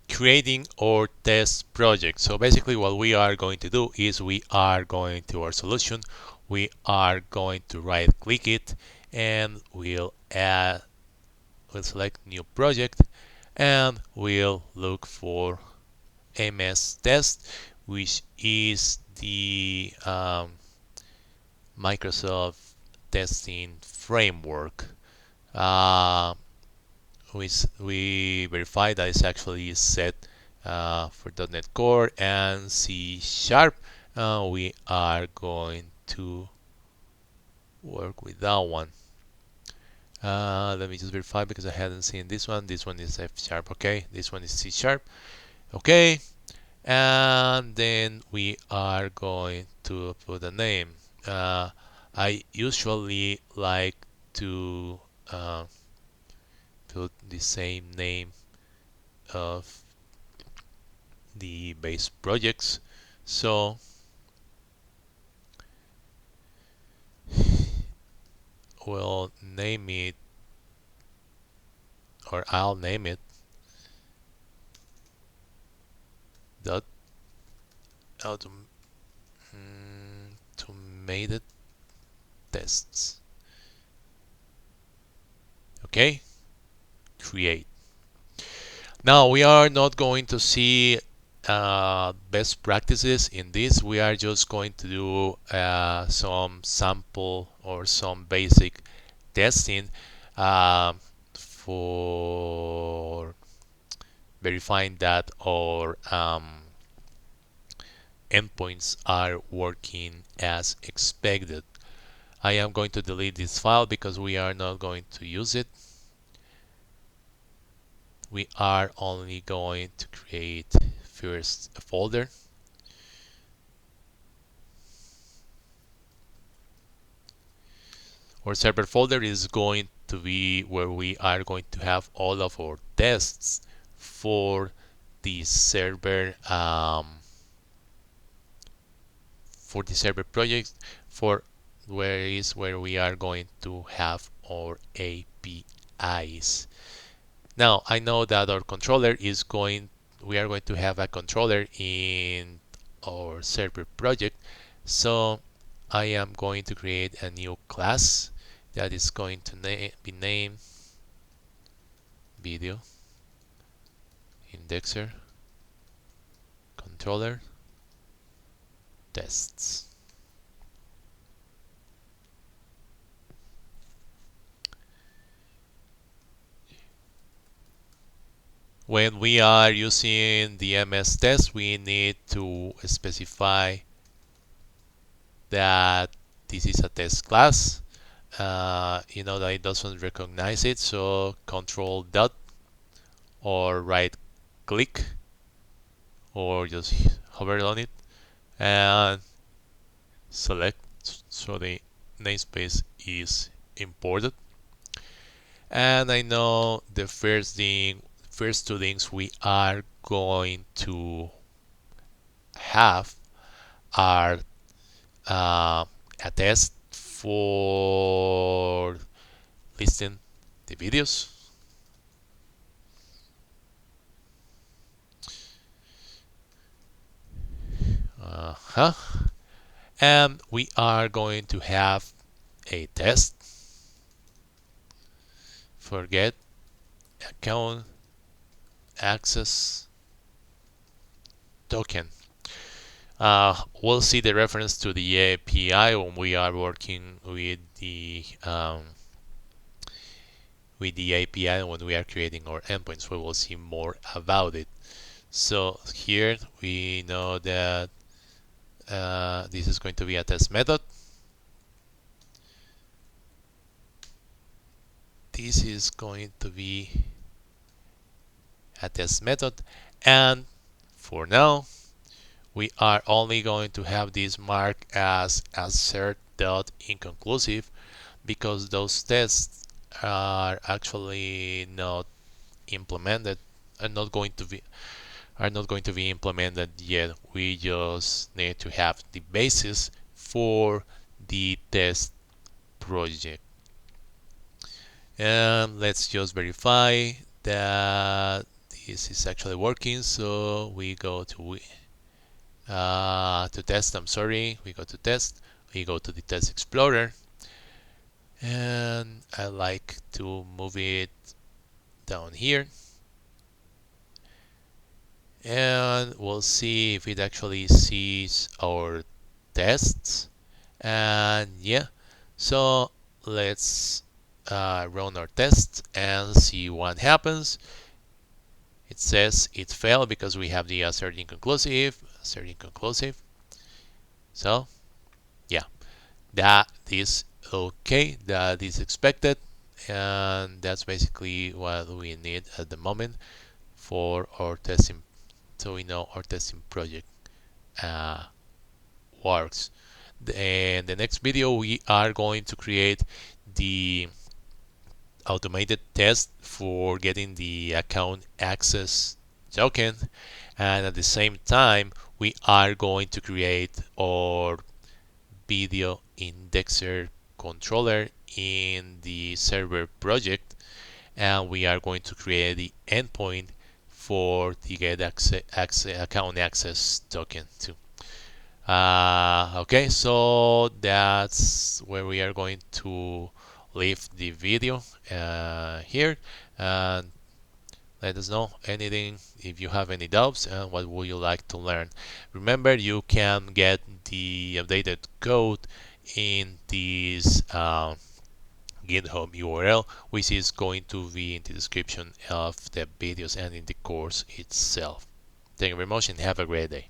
creating our test project. So basically what we are going to do is we are going to our solution, we are going to right click it, and we'll select new project, and we'll look for MS Test, which is the Microsoft testing framework. Uh, we verify that it's actually set for .NET Core and C Sharp. We are going to work with that one. Let me just verify because I hadn't seen this one. This one is F Sharp. Okay, this one is C Sharp. Okay, and then we are going to put a name. I usually like to put the same name of the base projects. So we'll name it, or I'll name it dot automated tests. Okay, create. Now we are not going to see best practices in this. We are just going to do some sample or some basic testing for verifying that our endpoints are working as expected. I am going to delete this file because we are not going to use it. We are only going to create first a folder. Our server folder is going to be where we are going to have all of our tests for the server project, for where we are going to have our APIs. Now I know that our controller is going, we are going to have a controller in our server project, so I am going to create a new class that is going to be named video indexer controller tests. When we are using the MS test, we need to specify that this is a test class. You know that it doesn't recognize it, so control dot or right click or just hover on it and select, so the namespace is imported. And I know the first two things we are going to have are a test for listing the videos, and we are going to have a test for get account access token. We'll see the reference to the API when we are working with the API when we are creating our endpoints. We will see more about it. So here we know that this is going to be a test method. This is going to be a test method, and for now we are only going to have this marked as assert.inconclusive because those tests are actually not implemented, are not going to be implemented yet. We just need to have the basis for the test project. And let's just verify that this is actually working. So we go to test. I'm sorry. We go to test. We go to the test explorer, and I like to move it down here, and we'll see if it actually sees our tests. And yeah, so let's run our test and see what happens. It says it failed because we have the assert inconclusive. So yeah, that is okay. That is expected, and that's basically what we need at the moment for our testing, so we know our testing project uh, works. In the next video, we are going to create the automated test for getting the account access token, and at the same time we are going to create our video indexer controller in the server project, and we are going to create the endpoint for the get account access token too. Okay, so that's where we are going to leave the video here, and let us know anything if you have any doubts and what would you like to learn. Remember, you can get the updated code in this GitHub URL, which is going to be in the description of the videos and in the course itself. Thank you very much and have a great day.